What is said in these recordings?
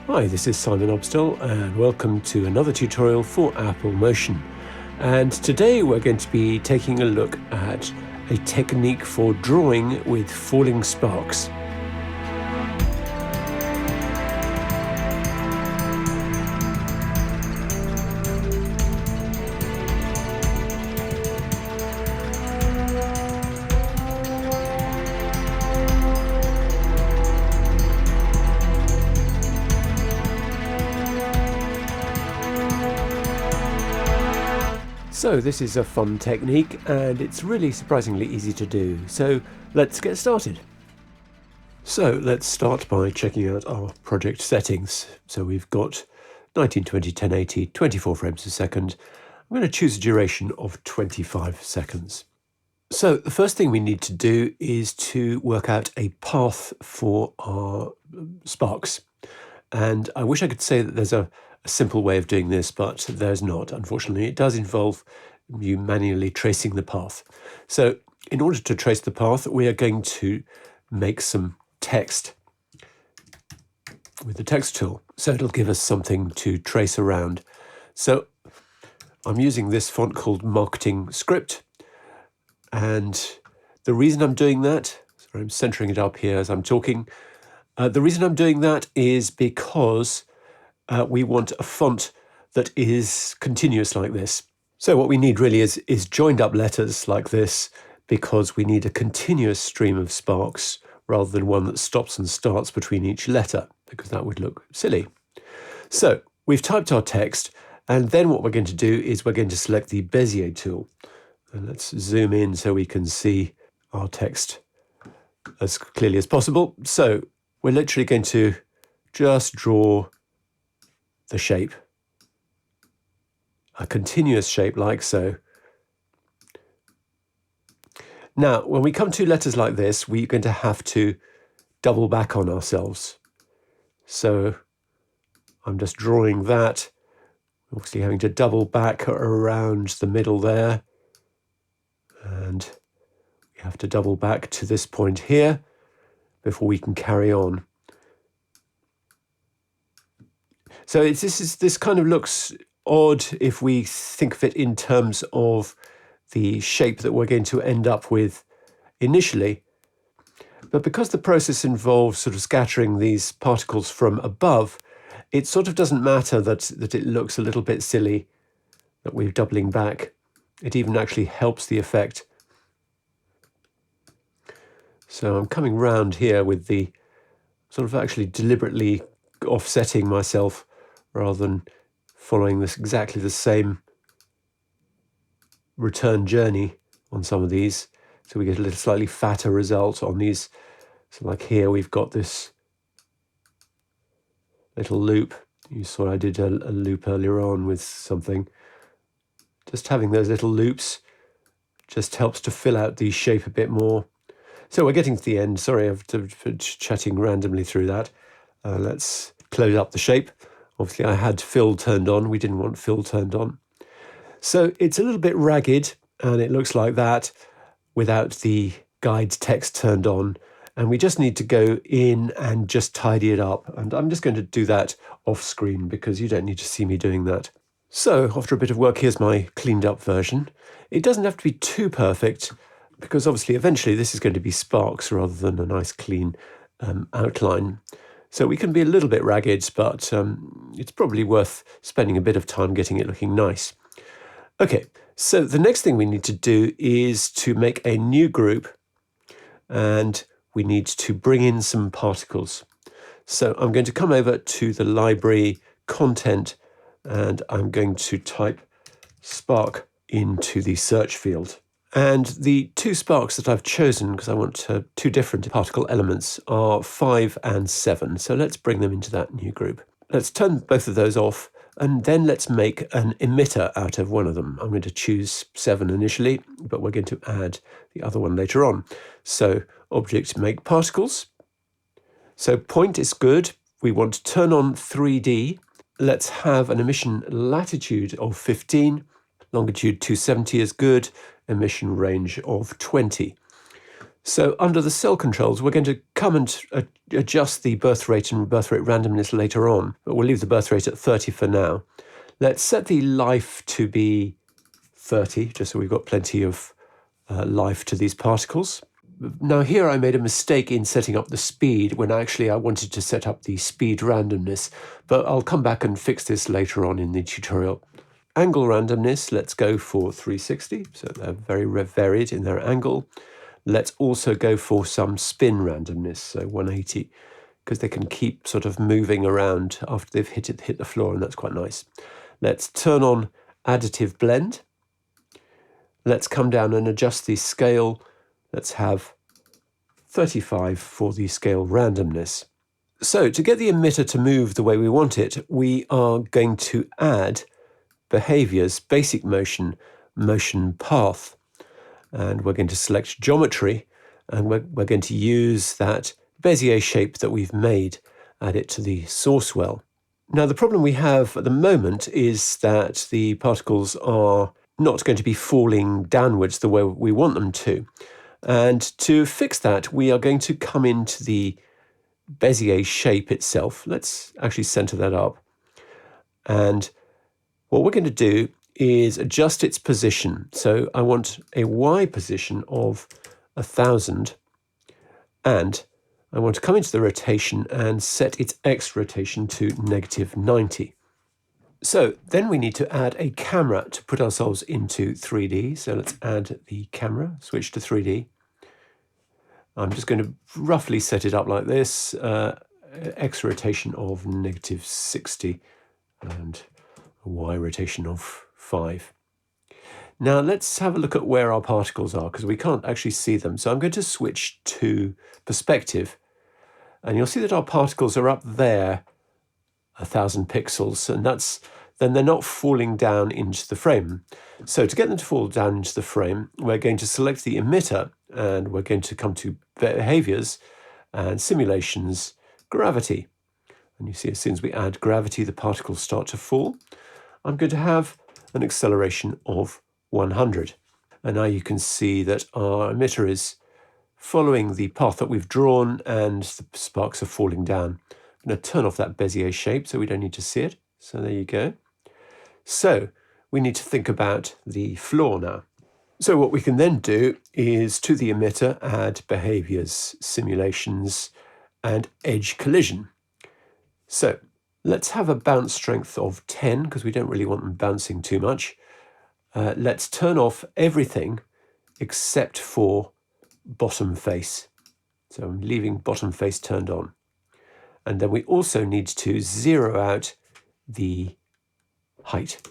Hi, this is Simon Obstall and welcome to another tutorial for Apple Motion. And today we're going to be taking a look at a technique for drawing with falling sparks. So this is a fun technique and it's really surprisingly easy to do. So let's get started. So let's start by checking out our project settings. So we've got 1920, 1080, 24 frames a second. I'm going to choose a duration of 25 seconds. So the first thing we need to do is to work out a path for our sparks. And I wish I could say that there's a simple way of doing this, but there's not. Unfortunately, it does involve you manually tracing the path. So in order to trace the path, we are going to make some text with the text tool. So it'll give us something to trace around. So I'm using this font called Marketing Script. And the reason I'm doing that, sorry, I'm centering it up here as I'm talking. The reason I'm doing that is because we want a font that is continuous like this. So what we need really is joined up letters like this, because we need a continuous stream of sparks rather than one that stops and starts between each letter, because that would look silly. So we've typed our text, and then what we're going to do is we're going to select the Bezier tool. And let's zoom in so we can see our text as clearly as possible. So we're literally going to just draw the shape, a continuous shape like so. Now, when we come to letters like this, we're going to have to double back on ourselves. So I'm just drawing that, obviously having to double back around the middle there. And we have to double back to this point here before we can carry on. So this kind of looks odd if we think of it in terms of the shape that we're going to end up with initially. But because the process involves sort of scattering these particles from above, it sort of doesn't matter that it looks a little bit silly that we're doubling back. It even actually helps the effect. So I'm coming round here with the sort of actually deliberately offsetting myself rather than following this exactly the same return journey on some of these. So we get a little slightly fatter result on these. So like here we've got this little loop. You saw I did a loop earlier on with something. Just having those little loops just helps to fill out the shape a bit more. So we're getting to the end. Sorry for chatting randomly through that. Let's close up the shape. Obviously I had fill turned on. We didn't want fill turned on. So it's a little bit ragged and it looks like that without the guide text turned on. And we just need to go in and just tidy it up. And I'm just going to do that off screen because you don't need to see me doing that. So after a bit of work, here's my cleaned up version. It doesn't have to be too perfect because obviously eventually this is going to be sparks rather than a nice clean outline. So we can be a little bit ragged, but it's probably worth spending a bit of time getting it looking nice. Okay, so the next thing we need to do is to make a new group, and we need to bring in some particles. So I'm going to come over to the library content, and I'm going to type spark into the search field. And the two sparks that I've chosen, because I want two different particle elements, are 5 and 7. So let's bring them into that new group. Let's turn both of those off, and then let's make an emitter out of one of them. I'm going to choose 7 initially, but we're going to add the other one later on. So object make particles. So point is good. We want to turn on 3D. Let's have an emission latitude of 15. Longitude 270 is good. Emission range of 20. So under the cell controls, we're going to come and adjust the birth rate and birth rate randomness later on, but we'll leave the birth rate at 30 for now. Let's set the life to be 30, just so we've got plenty of life to these particles. Now here I made a mistake in setting up the speed when actually I wanted to set up the speed randomness, but I'll come back and fix this later on in the tutorial. Angle randomness, let's go for 360, so they're very varied in their angle. Let's also go for some spin randomness, so 180, because they can keep sort of moving around after they've hit the floor, and that's quite nice. Let's turn on additive blend. Let's come down and adjust the scale. Let's have 35 for the scale randomness. So to get the emitter to move the way we want it, we are going to add behaviors, basic motion, motion path. And we're going to select geometry, and we're going to use that Bezier shape that we've made, add it to the source well. Now, the problem we have at the moment is that the particles are not going to be falling downwards the way we want them to. And to fix that, we are going to come into the Bezier shape itself. Let's actually center that up. And what we're going to do is adjust its position. So I want a Y position of 1000, and I want to come into the rotation and set its X rotation to -90. So then we need to add a camera to put ourselves into 3D. So let's add the camera, switch to 3D. I'm just going to roughly set it up like this, X rotation of -60 and a Y rotation of 5. Now let's have a look at where our particles are, because we can't actually see them. So I'm going to switch to perspective, and you'll see that our particles are up there, 1000 pixels, and then they're not falling down into the frame. So to get them to fall down into the frame, we're going to select the emitter, and we're going to come to behaviors and simulations, gravity. And you see, as soon as we add gravity, the particles start to fall. I'm going to have an acceleration of 100. And now you can see that our emitter is following the path that we've drawn, and the sparks are falling down. I'm going to turn off that Bezier shape so we don't need to see it. So there you go. So we need to think about the floor now. So what we can then do is to the emitter add behaviors, simulations, and edge collision. So let's have a bounce strength of 10, because we don't really want them bouncing too much. Let's turn off everything except for bottom face. So I'm leaving bottom face turned on. And then we also need to zero out the height.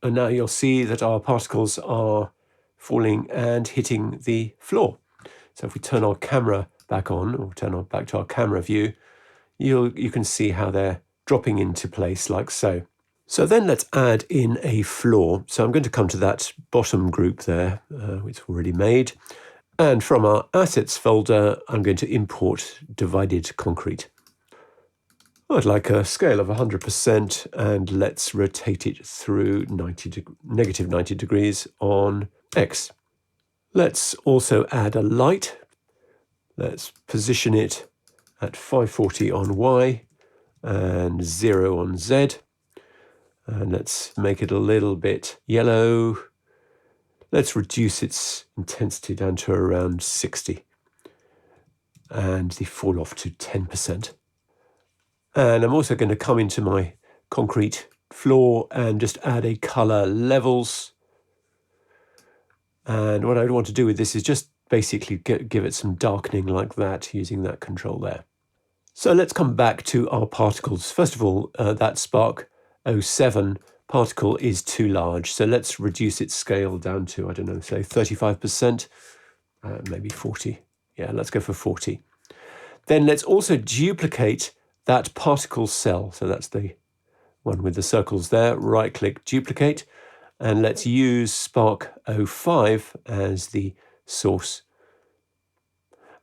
And now you'll see that our particles are falling and hitting the floor. So if we turn our camera back on, or back to our camera view, you can see how they're dropping into place like so. So then let's add in a floor. So I'm going to come to that bottom group there, which we've already made. And from our assets folder, I'm going to import divided concrete. I'd like a scale of 100%, and let's rotate it through -90 degrees on X. Let's also add a light. Let's position it at 540 on Y and 0 on Z. And let's make it a little bit yellow. Let's reduce its intensity down to around 60 and the fall off to 10%. And I'm also going to come into my concrete floor and just add a color levels. And what I want to do with this is just basically give it some darkening like that, using that control there. So let's come back to our particles. First of all, that Spark 07 particle is too large. So let's reduce its scale down to, I don't know, say 35%, maybe 40. Yeah, let's go for 40. Then let's also duplicate that particle cell. So that's the one with the circles there. Right click, duplicate, and let's use Spark 05 as the source.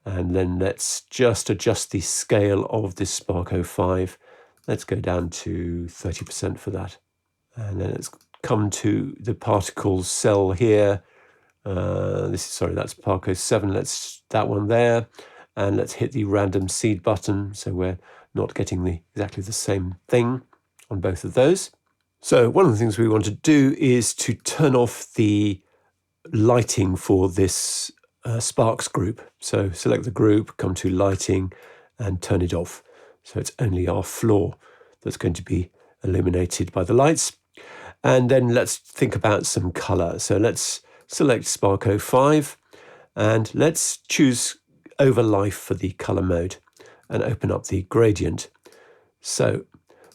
And then let's just adjust the scale of this Spark 05. Let's go down to 30% for that. And then let's come to the particles cell here, That's Sparko 7. Let's that one there, and let's hit the random seed button so we're not getting exactly the same thing on both of those. So one of the things we want to do is to turn off the lighting for this Sparks group. So select the group, come to lighting and turn it off. So it's only our floor that's going to be illuminated by the lights. And then let's think about some color. So let's select Sparko 5 and let's choose over life for the color mode and open up the gradient. So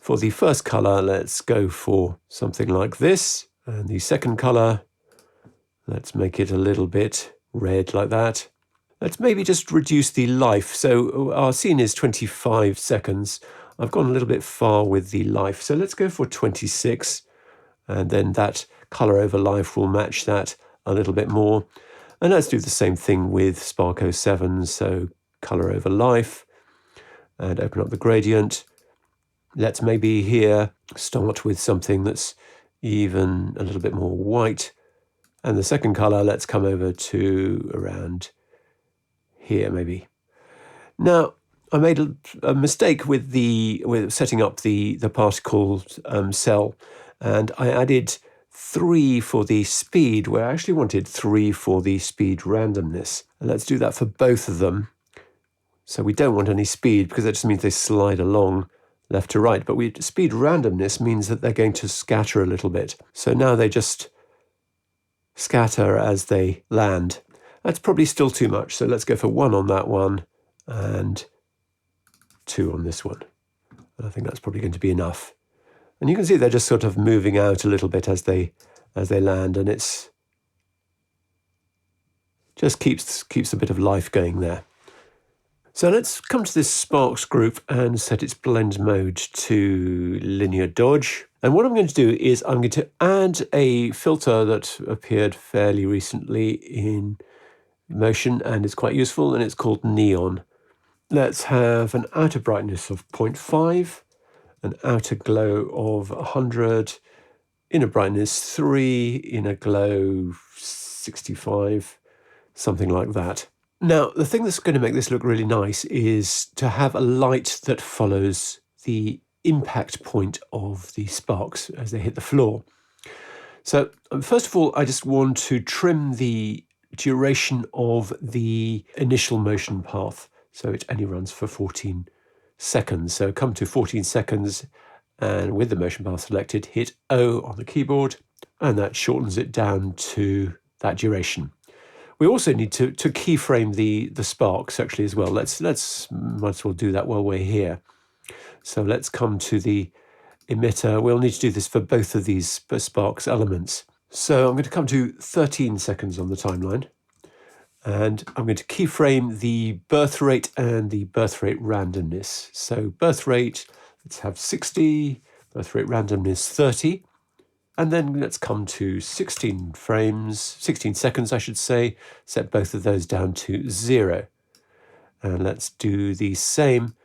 for the first color, let's go for something like this. And the second color, let's make it a little bit red like that. Let's maybe just reduce the life. So our scene is 25 seconds. I've gone a little bit far with the life. So let's go for 26. And then that color over life will match that a little bit more. And let's do the same thing with Sparko 7. So color over life and open up the gradient. Let's maybe here start with something that's even a little bit more white. And the second color, let's come over to around here maybe. Now, I made a mistake with setting up the particle cell, and I added 3 for the speed, where I actually wanted 3 for the speed randomness. And let's do that for both of them. So we don't want any speed because that just means they slide along left to right. But speed randomness means that they're going to scatter a little bit. So now they just scatter as they land. That's probably still too much. So let's go for 1 on that one and 2 on this one. And I think that's probably going to be enough. And you can see they're just sort of moving out a little bit as they land, and it's just keeps a bit of life going there. So let's come to this Sparks group and set its blend mode to linear dodge. And what I'm going to do is I'm going to add a filter that appeared fairly recently in Motion and is quite useful, and it's called Neon. Let's have an outer brightness of 0.5, an outer glow of 100, inner brightness 3, inner glow 65, something like that. Now, the thing that's going to make this look really nice is to have a light that follows the impact point of the sparks as they hit the floor. So first of all, I just want to trim the duration of the initial motion path. So it only runs for 14 seconds. So come to 14 seconds and with the motion path selected, hit O on the keyboard, and that shortens it down to that duration. We also need to keyframe the sparks actually as well. Let's might as well do that while we're here. So let's come to the emitter. We'll need to do this for both of these sparks elements. So I'm going to come to 13 seconds on the timeline. And I'm going to keyframe the birth rate and the birth rate randomness. So birth rate, let's have 60, birth rate randomness 30. And then let's come to 16 seconds, I should say, set both of those down to 0. And let's do the same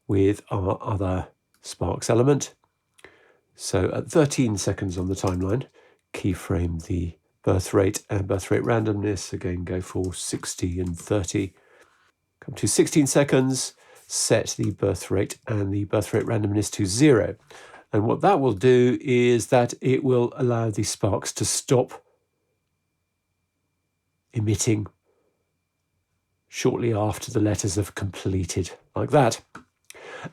with our other sparks element. So at 13 seconds on the timeline, keyframe the birth rate and birth rate randomness. Again, go for 60 and 30. Come to 16 seconds, set the birth rate and the birth rate randomness to 0. And what that will do is that it will allow the sparks to stop emitting shortly after the letters have completed, like that.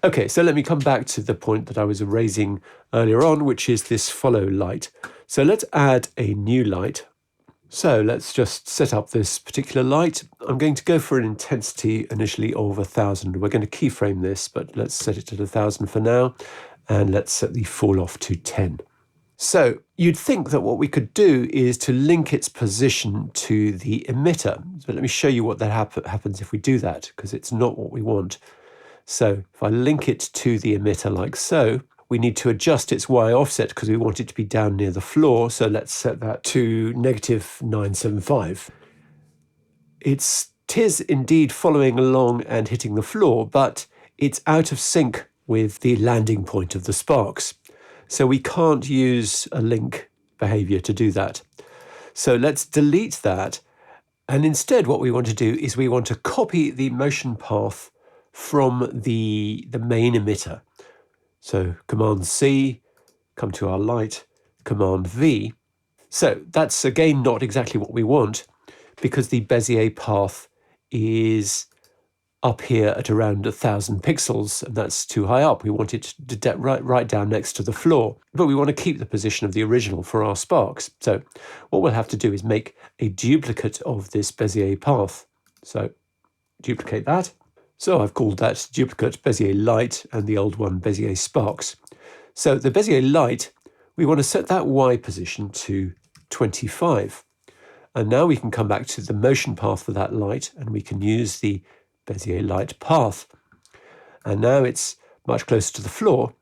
Okay, so let me come back to the point that I was raising earlier on, which is this follow light. So let's add a new light. So let's just set up this particular light. I'm going to go for an intensity initially of 1000. We're going to keyframe this, but let's set it at 1000 for now. And let's set the fall off to 10. So you'd think that what we could do is to link its position to the emitter. So let me show you what that happens if we do that, because it's not what we want. So if I link it to the emitter like so, we need to adjust its Y offset because we want it to be down near the floor. So let's set that to -975. Tis indeed following along and hitting the floor, but it's out of sync with the landing point of the sparks. So we can't use a link behavior to do that. So let's delete that. And instead what we want to do is we want to copy the motion path from the main emitter. So Command C, come to our light, Command V. So that's again not exactly what we want, because the Bezier path is up here at around 1,000 pixels, and that's too high up. We want it right down next to the floor, but we want to keep the position of the original for our sparks. So what we'll have to do is make a duplicate of this Bezier path. So duplicate that. So I've called that duplicate Bezier light and the old one Bezier sparks. So the Bezier light, we want to set that Y position to 25. And now we can come back to the motion path for that light, and we can use the Bezier light path. And now it's much closer to the floor,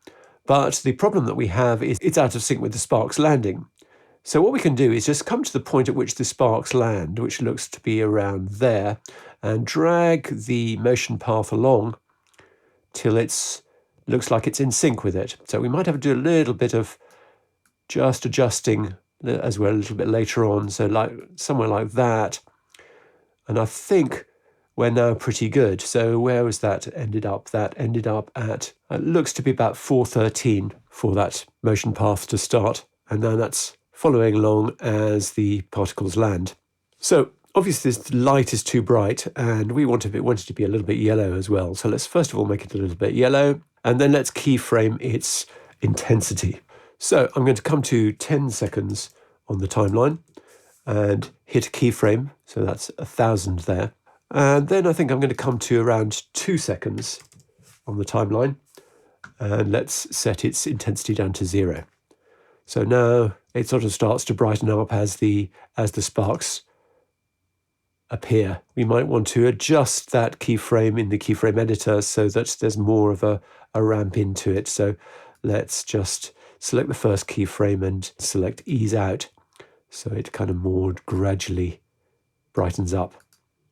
but the problem that we have is it's out of sync with the sparks landing. So what we can do is just come to the point at which the sparks land, which looks to be around there, and drag the motion path along till it looks like it's in sync with it. So we might have to do a little bit of just adjusting as well a little bit later on, so like somewhere like that. And I think we're now pretty good. So where was that ended up? That ended up at, it looks to be about 413 for that motion path to start. And then that's following along as the particles land. So obviously this light is too bright, and we want it to be a little bit yellow as well. So let's first of all make it a little bit yellow, and then let's keyframe its intensity. So I'm going to come to 10 seconds on the timeline and hit a keyframe. So that's 1,000 there. And then I think I'm going to come to around 2 seconds on the timeline, and let's set its intensity down to 0. So now it sort of starts to brighten up as the sparks appear. We might want to adjust that keyframe in the keyframe editor so that there's more of a ramp into it. So let's just select the first keyframe and select ease out, so it kind of more gradually brightens up.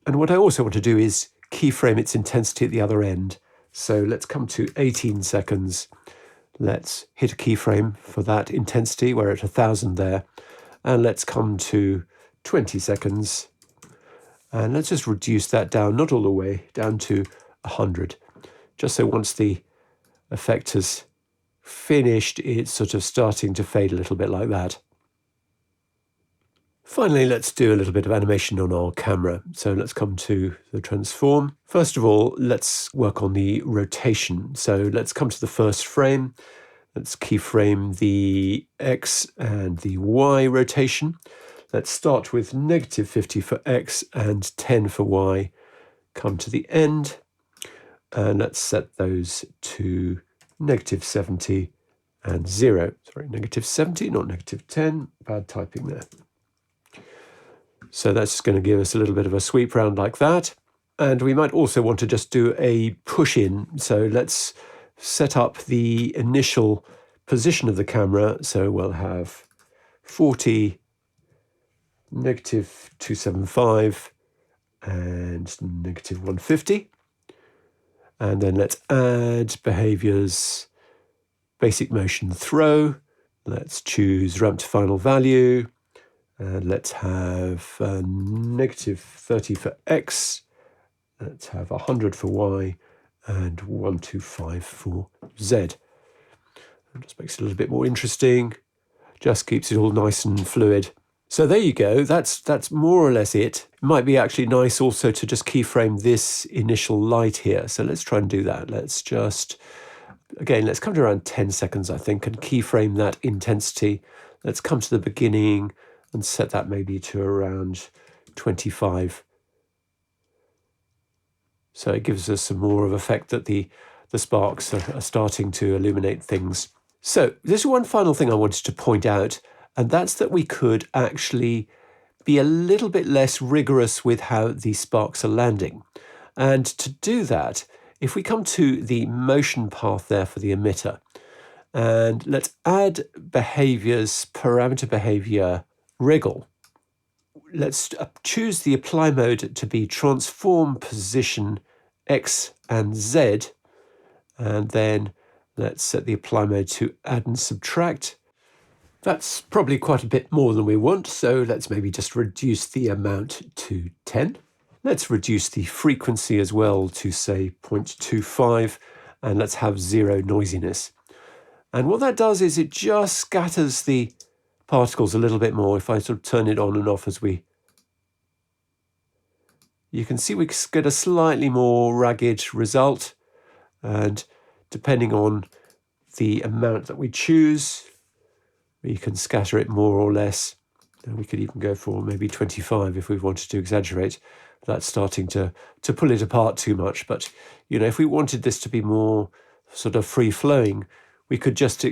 And what I also want to do is keyframe its intensity at the other end. So let's come to 18 seconds. Let's hit a keyframe for that intensity. We're at 1,000 there. And let's come to 20 seconds. And let's just reduce that down, not all the way, down to 100. Just so once the effect has finished, it's sort of starting to fade a little bit like that. Finally, let's do a little bit of animation on our camera. So let's come to the transform. First of all, let's work on the rotation. So let's come to the first frame. Let's keyframe the X and the Y rotation. Let's start with -50 for X and 10 for Y. Come to the end, and let's set those to -70 and 0. Sorry, -70, not -10. Bad typing there. So that's going to give us a little bit of a sweep round like that. And we might also want to just do a push in. So let's set up the initial position of the camera. So we'll have 40, -275, and -150. And then let's add behaviors, basic motion throw. Let's choose ramp to final value. And let's have -30 for X. Let's have 100 for Y and 125 for Z. It just makes it a little bit more interesting. Just keeps it all nice and fluid. So there you go. That's more or less it. It might be actually nice also to just keyframe this initial light here. So let's try and do that. Let's just, again, let's come to around 10 seconds, I think, and keyframe that intensity. Let's come to the beginning and set that maybe to around 25. So it gives us some more of effect that the sparks are starting to illuminate things. So there's one final thing I wanted to point out, and that's that we could actually be a little bit less rigorous with how the sparks are landing. And to do that, if we come to the motion path there for the emitter, and let's add behaviors, parameter behavior wriggle. Let's choose the apply mode to be transform position X and Z, and then let's set the apply mode to add and subtract. That's probably quite a bit more than we want, so let's maybe just reduce the amount to 10. Let's reduce the frequency as well to, say, 0.25, and let's have 0 noisiness. And what that does is it just scatters the particles a little bit more. If I sort of turn it on and off as you can see we get a slightly more ragged result, and depending on the amount that we choose, we can scatter it more or less. And we could even go for maybe 25 if we wanted to exaggerate. That's starting to pull it apart too much. But, if we wanted this to be more sort of free-flowing, we could just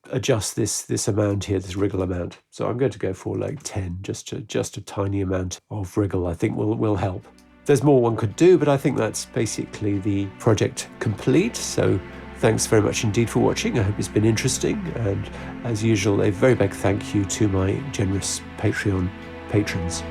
adjust this amount here, this wriggle amount. So I'm going to go for like 10, just a tiny amount of wriggle, I think will help. There's more one could do, but I think that's basically the project complete. So thanks very much indeed for watching. I hope it's been interesting. And as usual, a very big thank you to my generous Patreon patrons.